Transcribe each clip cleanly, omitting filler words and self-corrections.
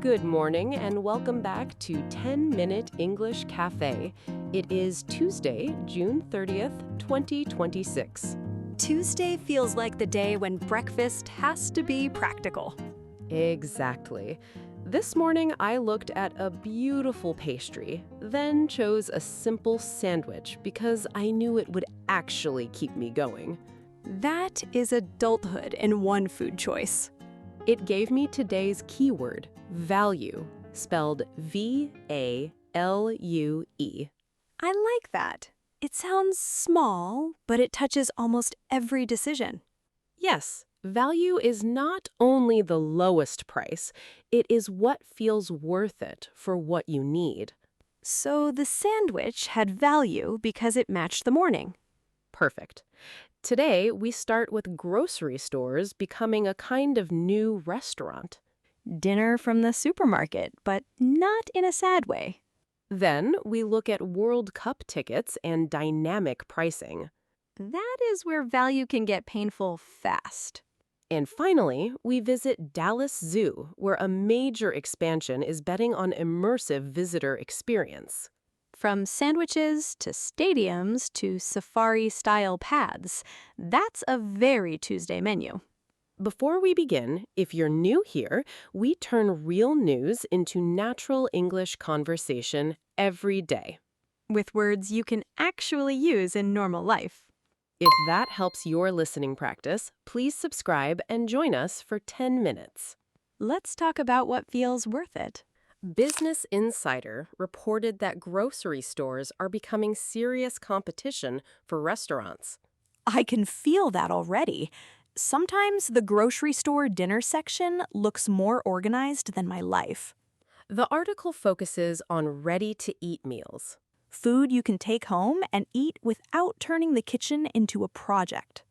Good morning and welcome back to 10-Minute English Cafe. It is Tuesday, June 30th, 2026. Tuesday feels like the day when breakfast has to be practical. Exactly. This morning I looked at a beautiful pastry, then chose a simple sandwich because I knew it would actually keep me going. That is adulthood in one food choice. It gave me today's keyword, value, spelled V-A-L-U-E. I like that. It sounds small, but it touches almost every decision. Yes, value is not only the lowest price, it is what feels worth it for what you need. So the sandwich had value because it matched the morning. Perfect. Today, we start with grocery stores becoming a kind of new restaurant. Dinner from the supermarket, but not in a sad way. Then, we look at World Cup tickets and dynamic pricing. That is where value can get painful fast. And finally, we visit Dallas Zoo, where a major expansion is betting on immersive visitor experience. From sandwiches to stadiums to safari-style paths, that's a very Tuesday menu. Before we begin, if you're new here, we turn real news into natural English conversation every day. With words you can actually use in normal life. If that helps your listening practice, please subscribe and join us for 10 minutes. Let's talk about what feels worth it. Business Insider reported that grocery stores are becoming serious competition for restaurants. I can feel that already. Sometimes the grocery store dinner section looks more organized than my life. The article focuses on ready-to-eat meals. Food you can take home and eat without turning the kitchen into a project.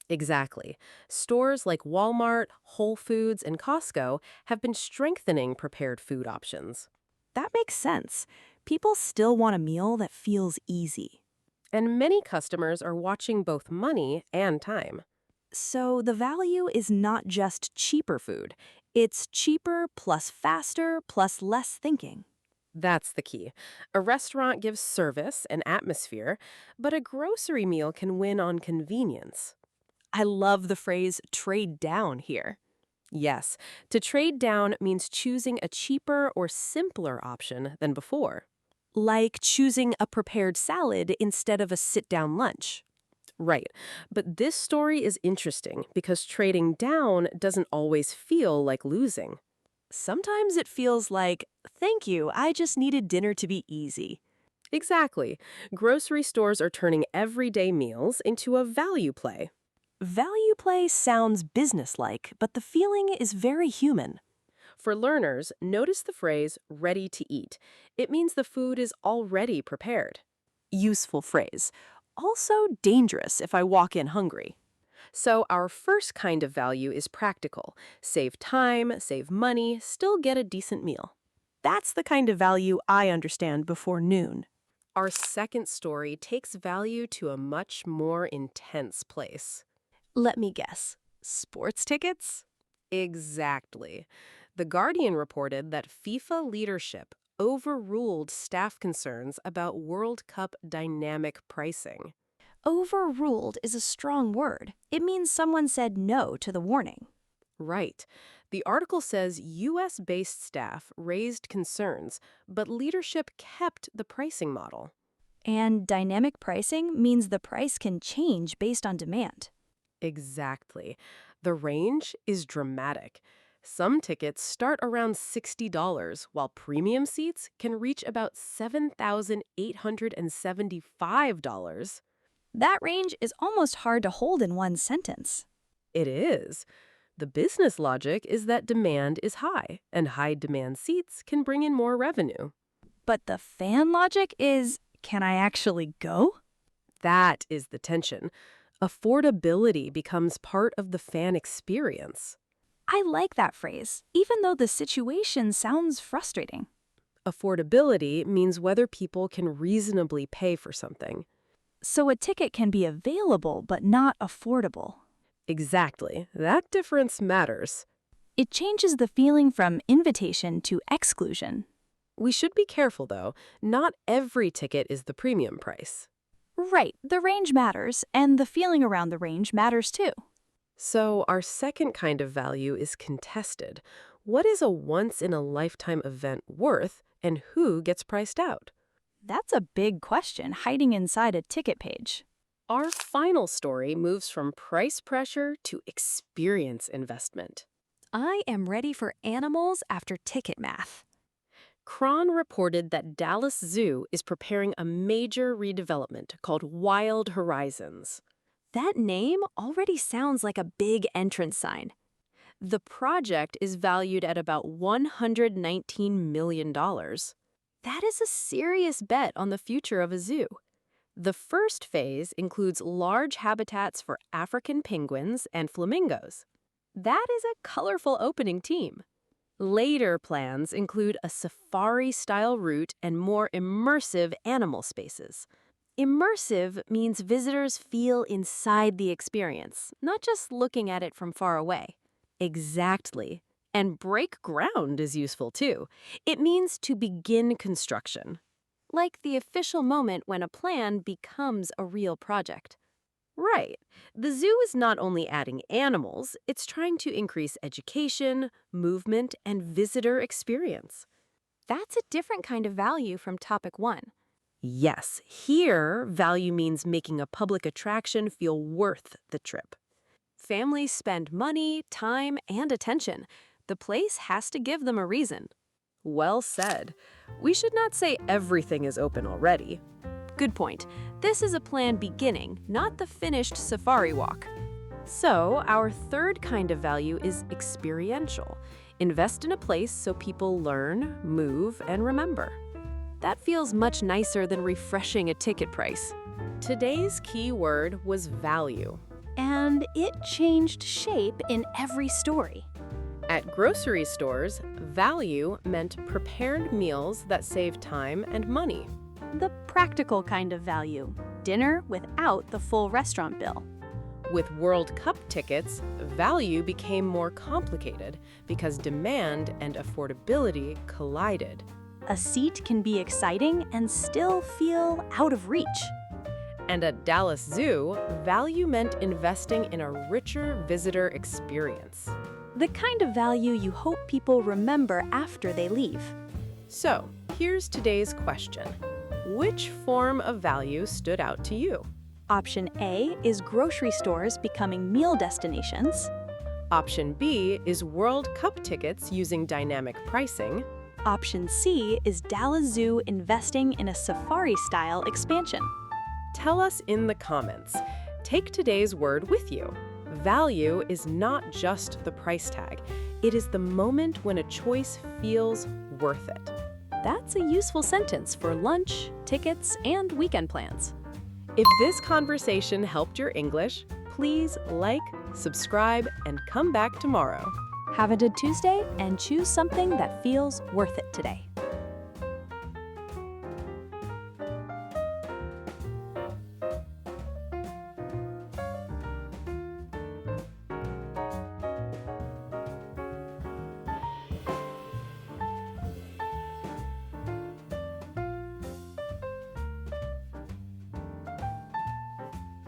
Exactly. Stores like Walmart, Whole Foods, and Costco have been strengthening prepared food options. That makes sense. People still want a meal that feels easy. And many customers are watching both money and time. So the value is not just cheaper food. It's cheaper plus faster plus less thinking. That's the key. A restaurant gives service and atmosphere, but a grocery meal can win on convenience. I love the phrase trade down here. Yes, to trade down means choosing a cheaper or simpler option than before. Like choosing a prepared salad instead of a sit-down lunch. Right, but this story is interesting because trading down doesn't always feel like losing. Sometimes it feels like, thank you, I just needed dinner to be easy. Exactly. Grocery stores are turning everyday meals into a value play. Value play sounds businesslike, but the feeling is very human. For learners, notice the phrase ready to eat. It means the food is already prepared. Useful phrase. Also dangerous if I walk in hungry. So our first kind of value is practical. Save time, save money, still get a decent meal. That's the kind of value I understand before noon. Our second story takes value to a much more intense place. Let me guess. Sports tickets? Exactly. The Guardian reported that FIFA leadership overruled staff concerns about World Cup dynamic pricing. Overruled is a strong word. It means someone said no to the warning. Right. The article says U.S.-based staff raised concerns, but leadership kept the pricing model. And dynamic pricing means the price can change based on demand. Exactly. The range is dramatic. Some tickets start around $60, while premium seats can reach about $7,875. That range is almost hard to hold in one sentence. It is. The business logic is that demand is high, and high-demand seats can bring in more revenue. But the fan logic is, can I actually go? That is the tension. Affordability becomes part of the fan experience. I like that phrase, even though the situation sounds frustrating. Affordability means whether people can reasonably pay for something. So a ticket can be available but not affordable. Exactly. That difference matters. It changes the feeling from invitation to exclusion. We should be careful, though. Not every ticket is the premium price. Right, the range matters, and the feeling around the range matters too. So our second kind of value is contested. What is a once-in-a-lifetime event worth, and who gets priced out? That's a big question hiding inside a ticket page. Our final story moves from price pressure to experience investment. I am ready for animals after ticket math. Cron reported that Dallas Zoo is preparing a major redevelopment called Wild Horizons. That name already sounds like a big entrance sign. The project is valued at about $119 million. That is a serious bet on the future of a zoo. The first phase includes large habitats for African penguins and flamingos. That is a colorful opening team. Later plans include a safari-style route and more immersive animal spaces. Immersive means visitors feel inside the experience, not just looking at it from far away. Exactly. And break ground is useful too. It means to begin construction. Like the official moment when a plan becomes a real project. Right. The zoo is not only adding animals, it's trying to increase education, movement, and visitor experience. That's a different kind of value from topic 1. Yes, here, value means making a public attraction feel worth the trip. Families spend money, time, and attention. The place has to give them a reason. Well said. We should not say everything is open already. Good point. This is a plan beginning, not the finished safari walk. So, our third kind of value is experiential. Invest in a place so people learn, move, and remember. That feels much nicer than refreshing a ticket price. Today's key word was value. And it changed shape in every story. At grocery stores, value meant prepared meals that save time and money. The practical kind of value. Dinner without the full restaurant bill. With World Cup tickets, value became more complicated because demand and affordability collided. A seat can be exciting and still feel out of reach. And at Dallas Zoo, value meant investing in a richer visitor experience. The kind of value you hope people remember after they leave. So, here's today's question. Which form of value stood out to you? Option A is grocery stores becoming meal destinations. Option B is World Cup tickets using dynamic pricing. Option C is Dallas Zoo investing in a safari-style expansion. Tell us in the comments. Take today's word with you. Value is not just the price tag. It is the moment when a choice feels worth it. That's a useful sentence for lunch, tickets, and weekend plans. If this conversation helped your English, please like, subscribe, and come back tomorrow. Have a good Tuesday and choose something that feels worth it today.